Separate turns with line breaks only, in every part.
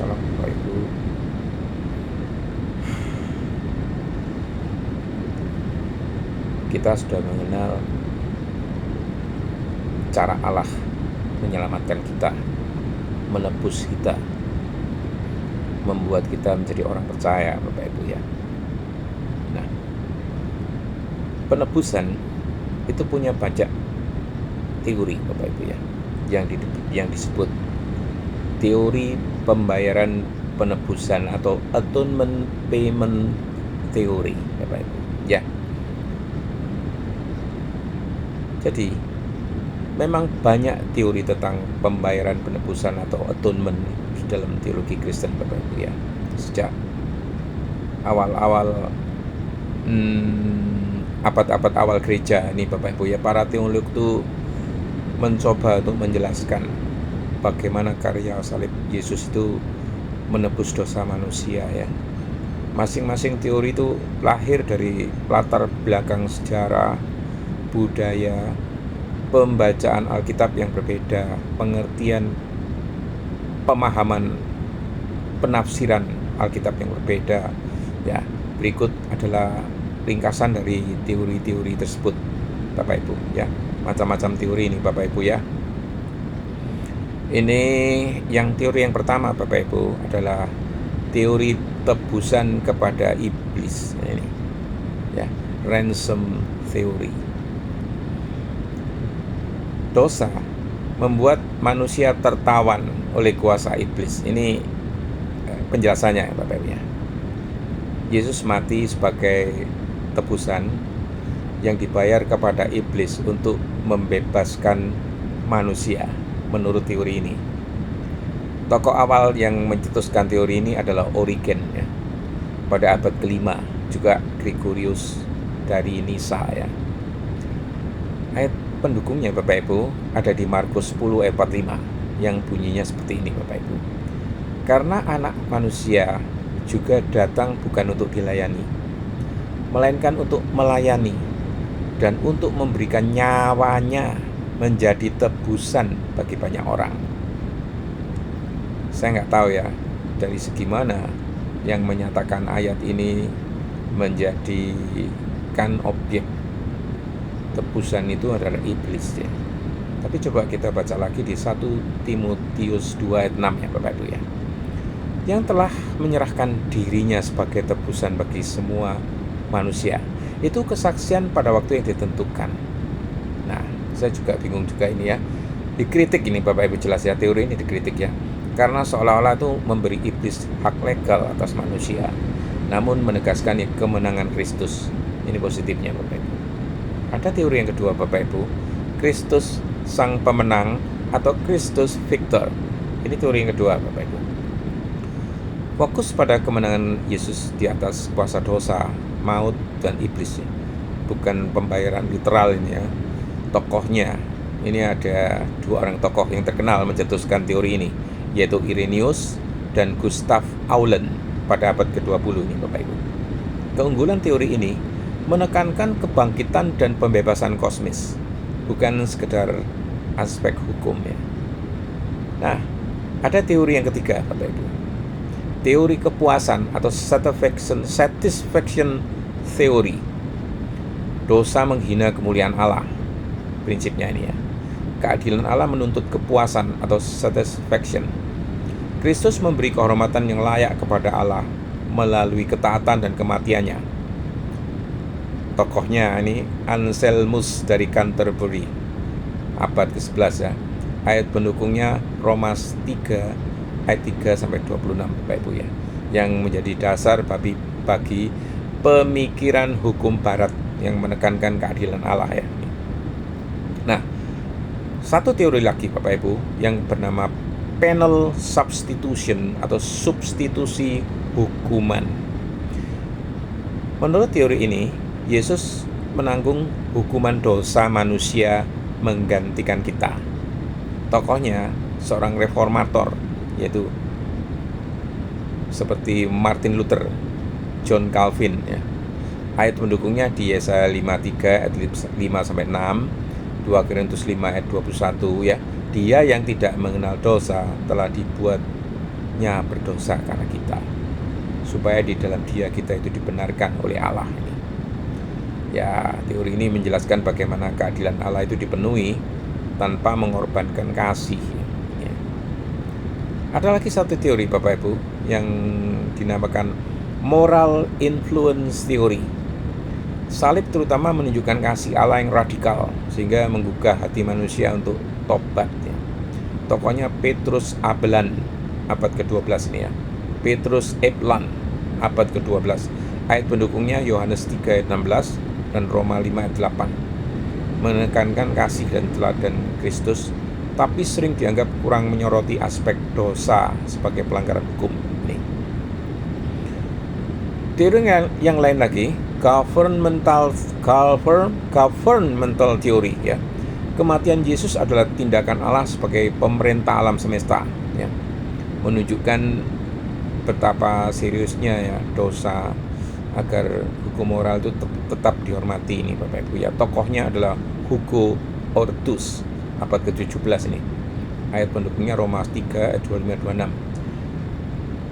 malam Bapak Ibu. Kita sudah mengenal cara Allah menyelamatkan kita, menebus kita, membuat kita menjadi orang percaya Bapak Ibu ya. Nah, penebusan itu punya banyak teori Bapak Ibu ya, yang disebut teori pembayaran penebusan atau atonement payment theory Bapak Ibu ya. Jadi memang banyak teori tentang pembayaran penebusan atau atonement di dalam teologi Kristen Bapak Ibu ya. Sejak awal-awal abad-abad awal gereja ini Bapak Ibu ya, para teolog itu mencoba untuk menjelaskan bagaimana karya salib Yesus itu menebus dosa manusia ya. Masing-masing teori itu lahir dari latar belakang sejarah, budaya, pembacaan Alkitab yang berbeda, pengertian, pemahaman, penafsiran Alkitab yang berbeda ya. Berikut adalah ringkasan dari teori-teori tersebut Bapak Ibu ya. Macam-macam teori ini Bapak Ibu ya. Ini yang teori yang pertama Bapak Ibu adalah teori tebusan kepada iblis ini ya, ransom theory. Dosa membuat manusia tertawan oleh kuasa iblis. Ini penjelasannya Bapak Ibu ya. Yesus mati sebagai tebusan yang dibayar kepada iblis untuk membebaskan manusia menurut teori ini. Tokoh awal yang mencetuskan teori ini adalah Origen ya, pada abad ke-5, juga Gregorius dari Nisa ya. Ayat pendukungnya Bapak Ibu ada di Markus 10 ayat 45 yang bunyinya seperti ini Bapak Ibu. Karena anak manusia juga datang bukan untuk dilayani, melainkan untuk melayani dan untuk memberikan nyawanya menjadi tebusan bagi banyak orang. Saya nggak tahu ya dari segi mana yang menyatakan ayat ini menjadikan objek tebusan itu adalah iblis ya. Tapi coba kita baca lagi di 1 Timotius 2 ayat 6 ya Bapak Ibu ya. Yang telah menyerahkan dirinya sebagai tebusan bagi semua manusia. Itu kesaksian pada waktu yang ditentukan. Nah, saya juga bingung juga ini ya. Dikritik ini Bapak Ibu, jelas ya, teori ini dikritik ya. Karena seolah-olah itu memberi iblis hak legal atas manusia, namun menegaskan ya kemenangan Kristus. Ini positifnya Bapak Ibu. Ada teori yang kedua Bapak Ibu, Kristus sang pemenang atau Kristus victor. Ini teori yang kedua Bapak Ibu. Fokus pada kemenangan Yesus di atas kuasa dosa, maut, dan iblis ya. Bukan pembayaran literal ini ya. Tokohnya, ini ada dua orang tokoh yang terkenal mencetuskan teori ini, yaitu Irenaeus dan Gustav Aulen pada abad ke-20 ini Bapak Ibu. Keunggulan teori ini menekankan kebangkitan dan pembebasan kosmis, bukan sekedar aspek hukum ya. Nah, ada teori yang ketiga Bapak Ibu, teori kepuasan atau satisfaction theory. Dosa menghina kemuliaan Allah, prinsipnya ini ya. Keadilan Allah menuntut kepuasan atau satisfaction. Kristus memberi kehormatan yang layak kepada Allah melalui ketaatan dan kematiannya. Tokohnya ini Anselmus dari Canterbury, abad ke-11 ya. Ayat pendukungnya Roma 3 ayat 3 sampai 26 Bapak Ibu ya, yang menjadi dasar bagi pemikiran hukum barat yang menekankan keadilan Allah ya. Nah, satu teori lagi Bapak Ibu yang bernama penal substitution atau substitusi hukuman. Menurut teori ini, Yesus menanggung hukuman dosa manusia menggantikan kita. Tokohnya seorang reformator, yaitu seperti Martin Luther, John Calvin ya. Ayat pendukungnya di Yesaya 53 ayat 5 sampai 6, 2 Korintus 5 ayat 21 ya. Dia yang tidak mengenal dosa telah dibuat Dia berdosa karena kita, supaya di dalam Dia kita itu dibenarkan oleh Allah ini. Ya, teori ini menjelaskan bagaimana keadilan Allah itu dipenuhi tanpa mengorbankan kasih. Ya. Ada lagi satu teori, Bapak Ibu, yang dinamakan moral influence theory. Salib terutama menunjukkan kasih Allah yang radikal, sehingga menggugah hati manusia untuk tobat. Ya. Tokohnya Petrus Ablan, abad ke-12 ini ya. Petrus Eblan, abad ke-12. Ayat pendukungnya Yohanes 3 ayat 16 dan Roma 5 ayat 8. Menekankan kasih dan teladan Kristus, tapi sering dianggap kurang menyoroti aspek dosa sebagai pelanggaran hukum. Nih. Teori yang lain lagi, governmental theory ya. Kematian Yesus adalah tindakan Allah sebagai pemerintah alam semesta ya. Menunjukkan betapa seriusnya ya dosa, agar hukum moral itu tetap dihormati ini Bapak Ibu ya. Tokohnya adalah Hugo Ortus, abad ke-17 ini. Ayat pendukungnya Roma 3 ayat 25-26.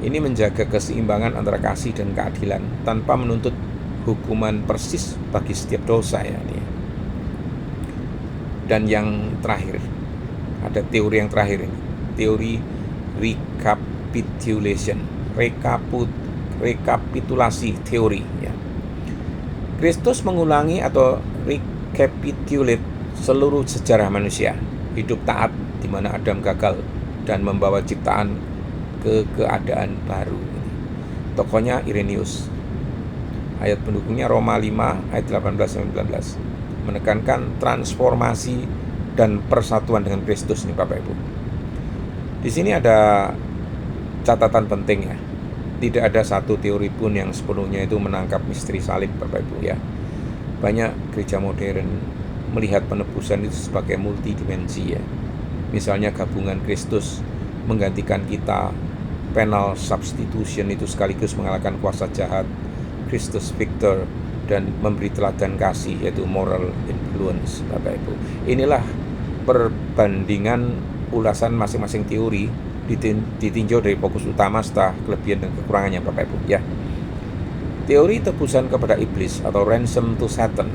Ini menjaga keseimbangan antara kasih dan keadilan tanpa menuntut hukuman persis bagi setiap dosa ya ini. Dan yang terakhir, ada teori yang terakhir ini, teori rekapitulasi teori ya. Kristus mengulangi atau recapitulate seluruh sejarah manusia, hidup taat di mana Adam gagal dan membawa ciptaan ke keadaan baru. Tokohnya Irenaeus. Ayat pendukungnya Roma 5 ayat 18-19. Menekankan transformasi dan persatuan dengan Kristus nih Bapak Ibu. Di sini ada catatan penting ya. Tidak ada satu teori pun yang sepenuhnya itu menangkap misteri salib Bapak Ibu ya. Banyak gereja modern melihat penebusan itu sebagai multidimensi ya. Misalnya gabungan Kristus menggantikan kita, penal substitution itu sekaligus mengalahkan kuasa jahat, Kristus victor, dan memberi teladan kasih yaitu moral influence Bapak Ibu. Inilah perbandingan ulasan masing-masing teori ditinjau dari fokus utama serta kelebihan dan kekurangannya Bapak Ibu ya. Teori tebusan kepada iblis atau ransom to Satan,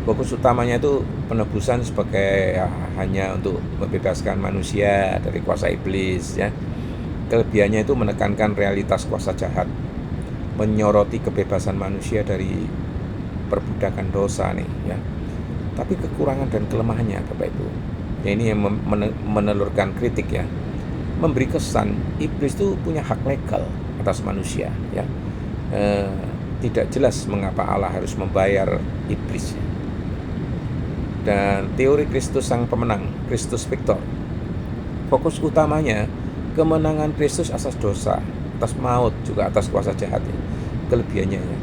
fokus utamanya itu penebusan sebagai hanya untuk membebaskan manusia dari kuasa iblis ya. Kelebihannya itu menekankan realitas kuasa jahat, menyoroti kebebasan manusia dari perbudakan dosa nih ya. Tapi kekurangan dan kelemahannya Bapak Ibu ya, ini yang menelurkan kritik ya, memberi kesan iblis itu punya hak legal atas manusia ya. Tidak jelas mengapa Allah harus membayar iblis ya. Dan teori Kristus sang pemenang, Kristus victor, fokus utamanya kemenangan Kristus atas dosa, atas maut, juga atas kuasa jahat ya. Kelebihannya ya,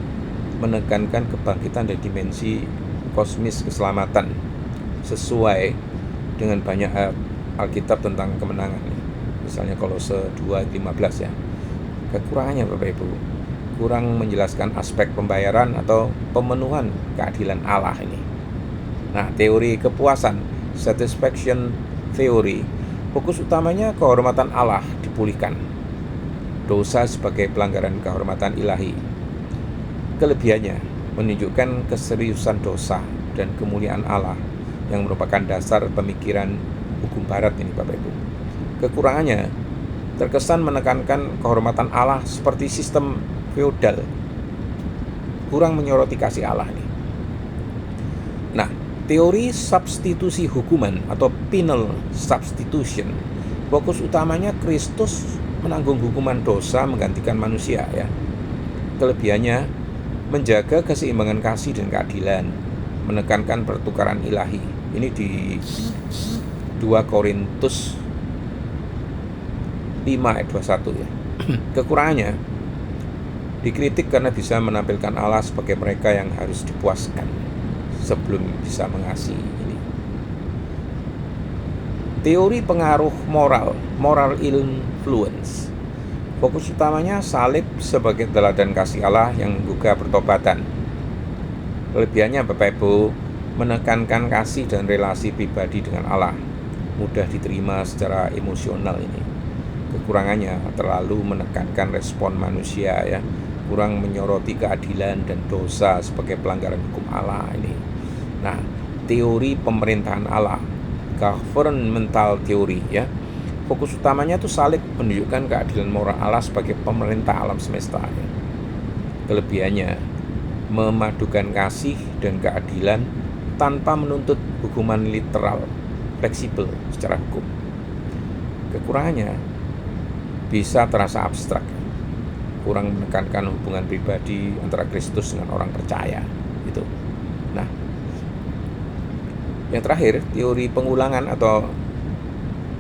menekankan kebangkitan dari dimensi kosmis keselamatan sesuai dengan banyak Alkitab tentang kemenangan ya. Misalnya Kolose 2:15 ya. Kekurangannya Bapak Ibu, kurang menjelaskan aspek pembayaran atau pemenuhan keadilan Allah ini. Nah, teori kepuasan, satisfaction theory, fokus utamanya kehormatan Allah dipulihkan, dosa sebagai pelanggaran kehormatan ilahi. Kelebihannya menunjukkan keseriusan dosa dan kemuliaan Allah yang merupakan dasar pemikiran hukum barat ini Bapak Ibu. Kekurangannya terkesan menekankan kehormatan Allah seperti sistem feodal, kurang menyoroti kasih Allah nih. Nah, teori substitusi hukuman atau penal substitution, fokus utamanya Kristus menanggung hukuman dosa menggantikan manusia ya. Kelebihannya menjaga keseimbangan kasih dan keadilan, menekankan pertukaran ilahi. Ini di 2 Korintus 5 ayat 21 ya. Kekurangannya dikritik karena bisa menampilkan Allah sebagai mereka yang harus dipuaskan sebelum bisa mengasihi ini. Teori pengaruh moral influence, fokus utamanya salib sebagai teladan kasih Allah yang menggugah pertobatan. Kelebihannya Bapak Ibu, menekankan kasih dan relasi pribadi dengan Allah, mudah diterima secara emosional ini. Kekurangannya terlalu menekankan respon manusia ya, kurang menyoroti keadilan dan dosa sebagai pelanggaran hukum Allah ini. Nah, teori pemerintahan Allah, governmental theory ya, fokus utamanya itu salib menunjukkan keadilan moral Allah sebagai pemerintah alam semesta ya. Kelebihannya memadukan kasih dan keadilan tanpa menuntut hukuman literal, fleksibel secara hukum. Kekurangannya bisa terasa abstrak, kurang menekankan hubungan pribadi antara Kristus dengan orang percaya itu. Nah, yang terakhir, teori pengulangan atau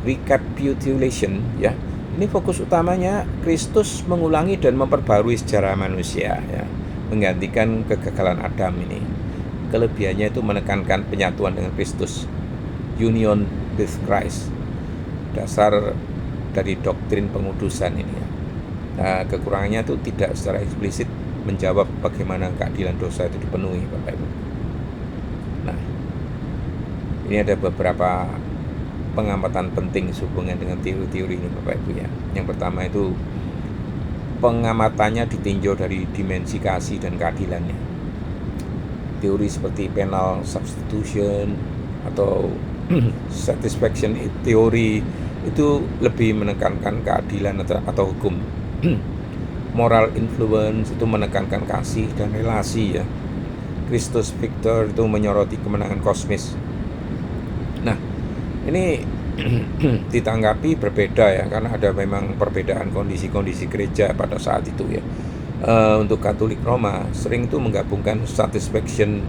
recapitulation ya. Ini fokus utamanya Kristus mengulangi dan memperbarui sejarah manusia ya, menggantikan kegagalan Adam ini. Kelebihannya itu menekankan penyatuan dengan Kristus, union with Christ, dasar dari doktrin pengudusan ini ya. Nah, kekurangannya itu tidak secara eksplisit menjawab bagaimana keadilan dosa itu dipenuhi, Bapak Ibu. Nah, ini ada beberapa pengamatan penting sehubungan dengan teori-teori ini, Bapak Ibu ya. Yang pertama itu pengamatannya ditinjau dari dimensi kasih dan keadilannya. Teori seperti penal substitution atau satisfaction theory itu lebih menekankan keadilan atau hukum. Moral influence itu menekankan kasih dan relasi ya. Christus Victor itu menyoroti kemenangan kosmis. Nah, ini ditanggapi berbeda ya, karena ada memang perbedaan kondisi-kondisi gereja pada saat itu ya. Untuk Katolik Roma sering itu menggabungkan satisfaction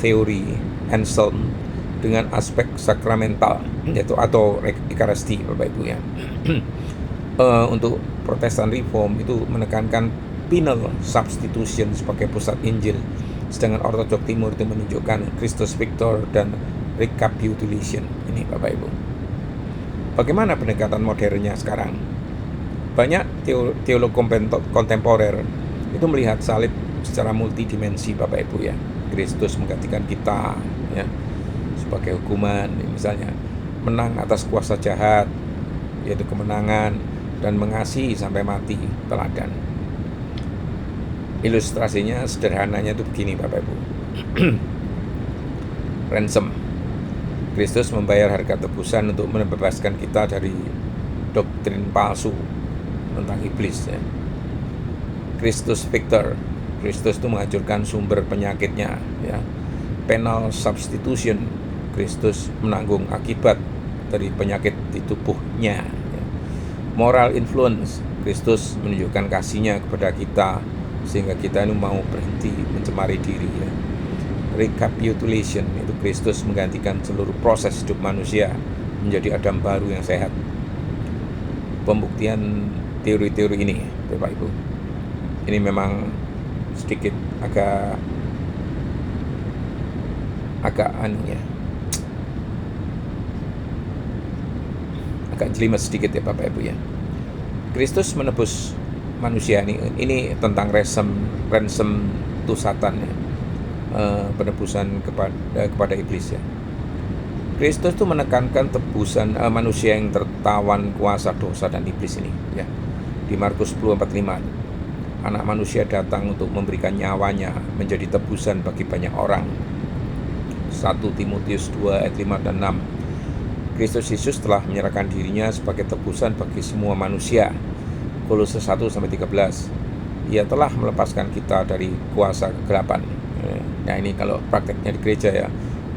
theory Anselm dengan aspek sakramental yaitu atau Ekaristi, Bapak Ibu ya. Untuk Protestan Reform itu menekankan penal substitution sebagai pusat Injil, sedangkan Ortodok Timur itu menunjukkan Christus Victor dan recapitulation ini, Bapak Ibu. Bagaimana pendekatan modernnya sekarang? Banyak teolog kontemporer itu melihat salib secara multidimensi, Bapak Ibu ya. Kristus menggantikan kita ya sebagai hukuman, misalnya menang atas kuasa jahat, yaitu kemenangan, dan mengasihi sampai mati, teladan. Ilustrasinya sederhananya itu begini, Bapak Ibu. Ransom. Kristus membayar harga tebusan untuk membebaskan kita dari doktrin palsu tentang iblis ya. Christus Victor. Kristus itu menghancurkan sumber penyakitnya ya. Penal substitution. Kristus menanggung akibat dari penyakit di tubuhnya ya. Moral influence. Kristus menunjukkan kasihnya kepada kita sehingga kita ini mau berhenti mencemari diri ya. Recapitulation itu Kristus menggantikan seluruh proses hidup manusia menjadi Adam baru yang sehat. Pembuktian teori-teori ini, Bapak Ibu, ini memang sedikit agak jelimet sedikit ya, Bapak Ibu ya. Kristus menebus manusia ini tentang ransom to Satan ya. Penebusan kepada iblis ya. Kristus itu menekankan tebusan manusia yang tertawan kuasa dosa dan iblis ini ya. Di Markus 10:45, anak manusia datang untuk memberikan nyawanya menjadi tebusan bagi banyak orang. 1 Timotius 2 ayat 5 dan 6. Kristus Yesus telah menyerahkan dirinya sebagai tebusan bagi semua manusia. Kolose 1-13. Ia telah melepaskan kita dari kuasa kegelapan. Nah, ini kalau prakteknya di gereja ya,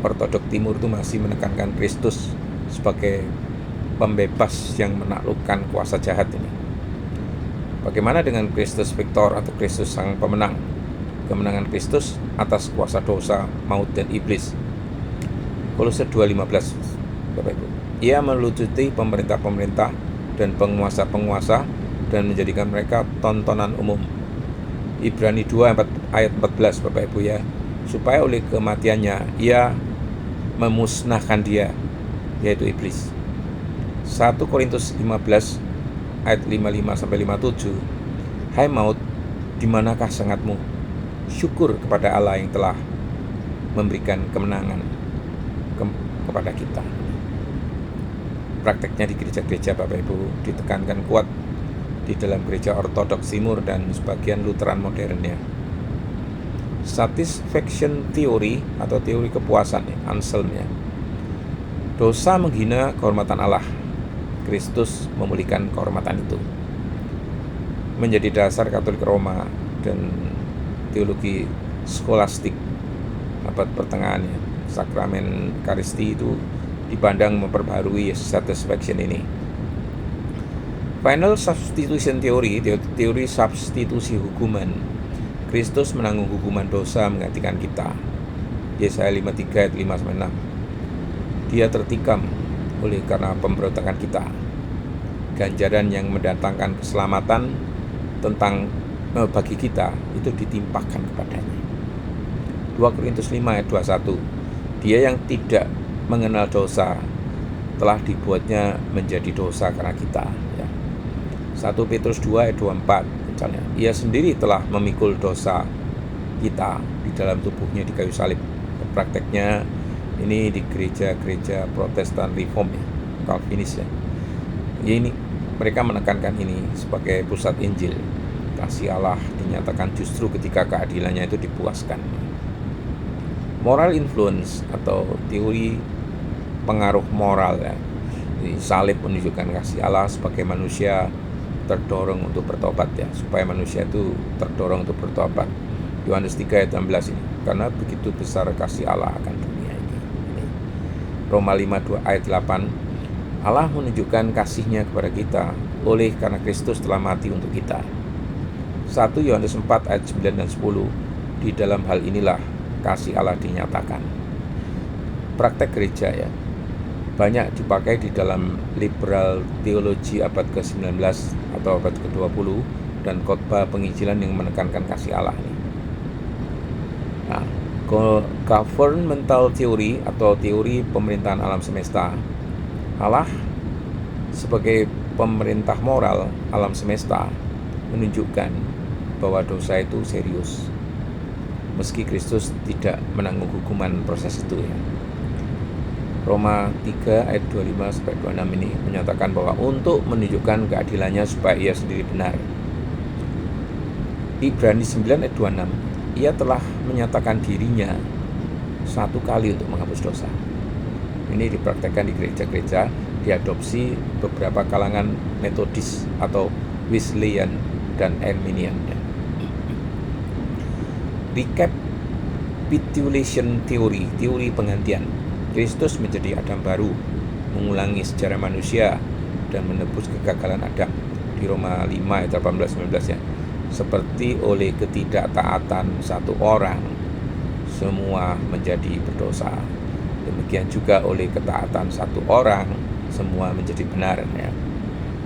Ortodok Timur itu masih menekankan Kristus sebagai pembebas yang menaklukkan kuasa jahat ini. Bagaimana dengan Kristus Victor atau Kristus sang pemenang? Kemenangan Kristus atas kuasa dosa, maut, dan iblis. Kolose 2:15, Bapak Ibu. Ia melucuti pemerintah-pemerintah dan penguasa-penguasa dan menjadikan mereka tontonan umum. Ibrani 2 ayat 14, Bapak Ibu ya. Supaya oleh kematiannya ia memusnahkan dia, yaitu iblis. 1 Korintus 15 ayat 55-57. Hai maut, di manakah sengatmu? Syukur kepada Allah yang telah memberikan kemenangan kepada kita. prakteknya di gereja-gereja Bapak Ibu ditekankan kuat di dalam gereja ortodoks timur dan sebagian Lutheran modern ya. Satisfaction theory atau teori kepuasan ya, Anselm ya. Dosa menghina kehormatan Allah, Kristus memulihkan kehormatan itu. Menjadi dasar Katolik Roma dan teologi skolastik abad pertengahan ya. Sakramen Ekaristi itu dipandang memperbarui satisfaction ini. Final substitution theory, teori substitusi hukuman. Kristus menanggung hukuman dosa menggantikan kita. Yesaya 53 ayat 5-6. Dia tertikam oleh karena pemberontakan kita. Ganjaran yang mendatangkan keselamatan bagi kita itu ditimpakan kepadanya. 2 Korintus 5 ayat 21. Dia yang tidak mengenal dosa telah dibuatnya menjadi dosa karena kita ya. 1 Petrus 2 ayat 24 misalnya, ia sendiri telah memikul dosa kita di dalam tubuhnya di kayu salib. Prakteknya ini di gereja-gereja Protestan Reform ya, Calvinis ya. Ini mereka menekankan ini sebagai pusat Injil. Kasih Allah dinyatakan justru ketika keadilannya itu dipuaskan. Moral influence atau teori pengaruh moral ya. Salib menunjukkan kasih Allah sebagai manusia terdorong untuk bertobat ya, supaya manusia itu terdorong untuk bertobat. Yohanes 3 ayat 16 ini, karena begitu besar kasih Allah akan dunia ini. Roma 5 ayat 8, Allah menunjukkan kasih-Nya kepada kita oleh karena Kristus telah mati untuk kita. 1 Yohanes 4 ayat 9 dan 10, di dalam hal inilah kasih Allah dinyatakan. Praktek gereja ya, banyak dipakai di dalam liberal teologi abad ke-19 atau abad ke-20 dan khotbah penginjilan yang menekankan kasih Allah ini. Nah, governmental theory atau teori pemerintahan alam semesta. Allah sebagai pemerintah moral alam semesta menunjukkan bahwa dosa itu serius. Meski Kristus tidak menanggung hukuman proses itu ya. Roma 3 ayat 25-26 ini menyatakan bahwa untuk menunjukkan keadilannya supaya ia sendiri benar. Ibrani 9 ayat 26, ia telah menyatakan dirinya satu kali untuk menghapus dosa. Ini dipraktekkan di gereja-gereja, diadopsi beberapa kalangan Metodis atau Wesleyan dan Arminian. Recapitulation theory, teori penggantian. Kristus menjadi Adam baru, mengulangi sejarah manusia dan menebus kegagalan Adam di Roma 5 ayat 18-19 ya. Seperti oleh ketidaktaatan satu orang semua menjadi berdosa, demikian juga oleh ketaatan satu orang semua menjadi benar ya.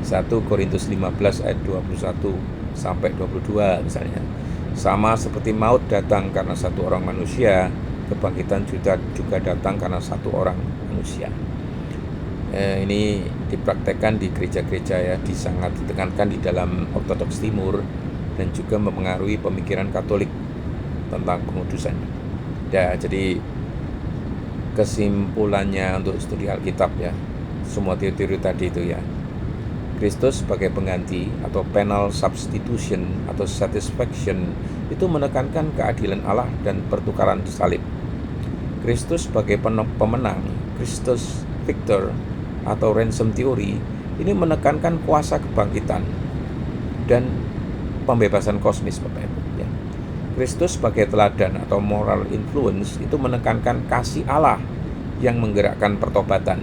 1 Korintus 15 ayat 21 sampai 22 misalnya. Sama seperti maut datang karena satu orang manusia, kebangkitan juga datang karena satu orang manusia. Ini dipraktekkan di gereja-gereja ya, sangat ditekankan di dalam ortodoks timur dan juga mempengaruhi pemikiran Katolik tentang pengudusan. Ya, jadi kesimpulannya untuk studi Alkitab ya, semua teori-teori tadi itu ya, Kristus sebagai pengganti atau penal substitution atau satisfaction itu menekankan keadilan Allah dan pertukaran salib. Kristus sebagai pemenang, Kristus victor atau ransom theory ini menekankan kuasa kebangkitan dan pembebasan kosmis Bapak Ibu ya. Kristus sebagai teladan atau moral influence itu menekankan kasih Allah yang menggerakkan pertobatan,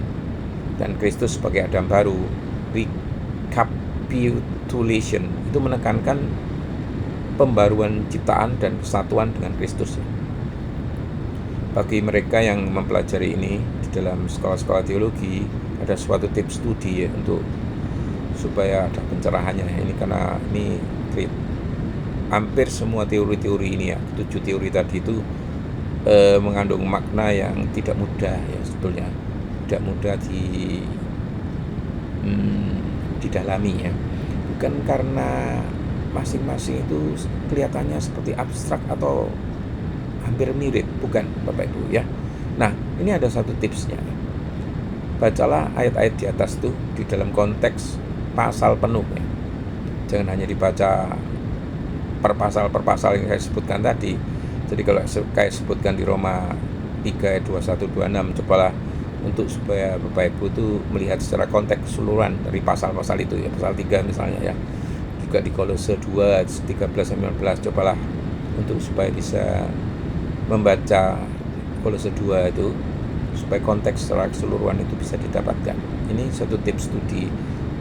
dan Kristus sebagai Adam baru, recapitulation, itu menekankan pembaruan ciptaan dan kesatuan dengan Kristus. Bagi mereka yang mempelajari ini di dalam sekolah-sekolah teologi, ada suatu tips studi ya, untuk supaya ada pencerahannya ini, karena ini hampir semua teori-teori ini ya, 7 teori tadi itu mengandung makna yang tidak mudah ya, sebetulnya tidak mudah didalami ya. Bukan karena masing-masing itu kelihatannya seperti abstrak atau hampir mirip, bukan Bapak Ibu ya. Nah, ini ada satu tipsnya. bacalah ayat-ayat di atas tuh di dalam konteks pasal penuh ya. Jangan hanya dibaca per pasal yang saya sebutkan tadi. Jadi kalau kayak sebutkan di Roma 3 ayat 21-26, cobalah untuk supaya Bapak Ibu itu melihat secara konteks keseluruhan dari pasal-pasal itu ya, pasal 3 misalnya ya. Juga di Kolose 2 ayat 13-19, cobalah untuk supaya bisa membaca Kolose 2 itu supaya konteks secara keseluruhan itu bisa didapatkan. Ini satu tips studi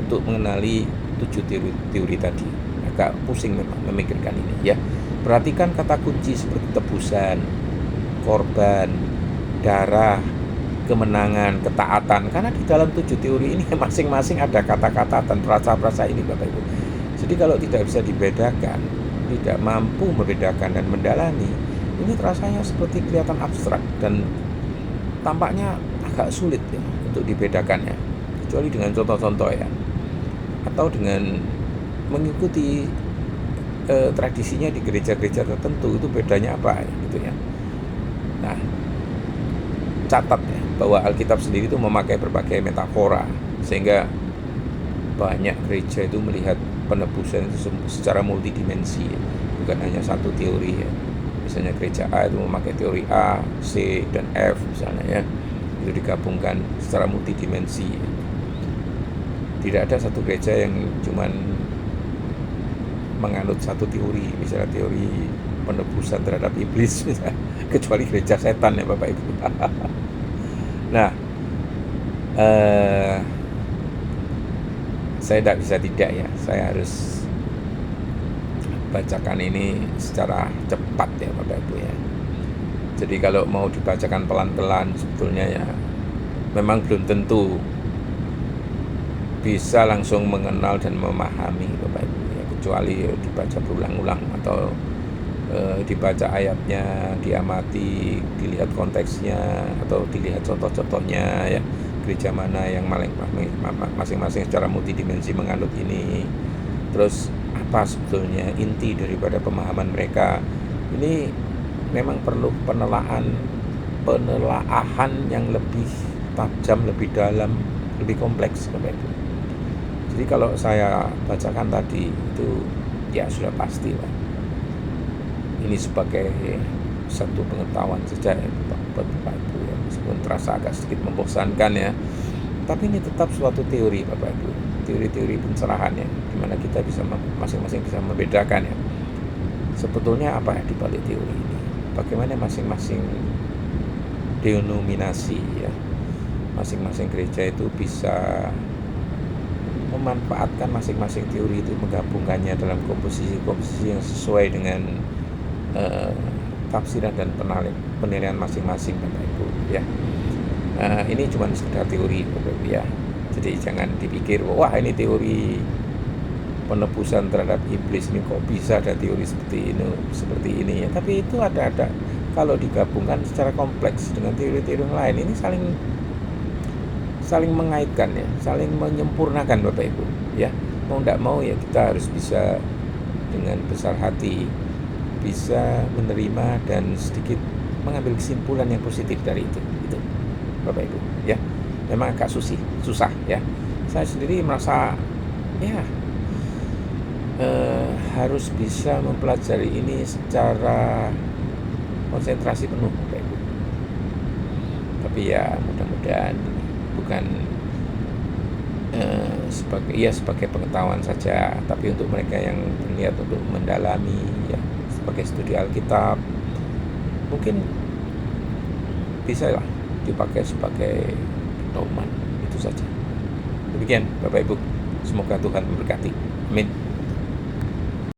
untuk mengenali 7 teori tadi. Agak pusing memang memikirkan ini ya. Perhatikan kata kunci seperti tebusan, korban, darah, kemenangan, ketaatan. Karena di dalam 7 teori ini masing-masing ada kata-kata dan perasa-perasa ini Bapak Ibu. Jadi kalau tidak bisa dibedakan, tidak mampu membedakan dan mendalami, ini rasanya seperti kelihatan abstrak dan tampaknya agak sulit ya untuk dibedakannya. Kecuali dengan contoh-contoh ya. Atau dengan mengikuti tradisinya di gereja-gereja tertentu, itu bedanya apa gitu ya. Nah, catat ya bahwa Alkitab sendiri itu memakai berbagai metafora sehingga banyak gereja itu melihat penebusan itu secara multidimensi ya. Bukan hanya satu teori ya. Misalnya gereja A itu memakai teori A, C, dan F misalnya ya. Itu digabungkan secara multidimensi ya. Tidak ada satu gereja yang cuman menganut satu teori, misalnya teori penebusan terhadap iblis misalnya, kecuali gereja setan ya Bapak Ibu. Nah, saya tidak bisa tidak ya, saya harus bacakan ini secara cepat ya Bapak Ibu ya. Jadi kalau mau dibacakan pelan-pelan sebetulnya ya memang belum tentu bisa langsung mengenal dan memahami Bapak Ibu ya, kecuali dibaca berulang-ulang atau dibaca ayatnya, diamati, dilihat konteksnya atau dilihat contoh-contohnya ya, gereja mana yang masing-masing secara multidimensi menganut ini, terus apa sebetulnya inti daripada pemahaman mereka. Ini memang perlu penelaahan yang lebih tajam, lebih dalam, lebih kompleks Bapak Ibu. Jadi kalau saya bacakan tadi itu ya sudah pasti lah. Ini sebagai satu pengetahuan saja ya buat Bapak Ibu ya, meskipun terasa agak sedikit membosankan ya. Tapi ini tetap suatu teori Bapak Ibu, teori-teori pencerahan ya, dimana kita bisa masing-masing bisa membedakan ya. Sebetulnya apa ya di balik teori ini? Bagaimana masing-masing denominasi ya, masing-masing gereja itu bisa memanfaatkan masing-masing teori itu, menggabungkannya dalam komposisi yang sesuai dengan tafsiran dan penilaian masing-masing Bapak Ibu ya. Ini cuma sekedar teori Bapak Ibu ya. Jadi jangan dipikir wah ini teori penebusan terhadap iblis, ini kok bisa ada teori seperti ini ya. Tapi itu ada kalau digabungkan secara kompleks dengan teori-teori yang lain, ini saling mengaitkan ya, saling menyempurnakan Bapak Ibu ya. Mau tidak mau ya kita harus bisa dengan besar hati bisa menerima dan sedikit mengambil kesimpulan yang positif dari itu Bapak Ibu ya. Memang agak susah ya. Saya sendiri merasa ya harus bisa mempelajari ini secara konsentrasi penuh Bapak Ibu. Tapi ya mudah-mudahan bukan sebagai pengetahuan saja, tapi untuk mereka yang berniat untuk mendalami ya, sebagai studi Alkitab, mungkin bisa lah dipakai sebagai pedoman. Itu saja. Demikian Bapak Ibu, semoga Tuhan memberkati. Amin.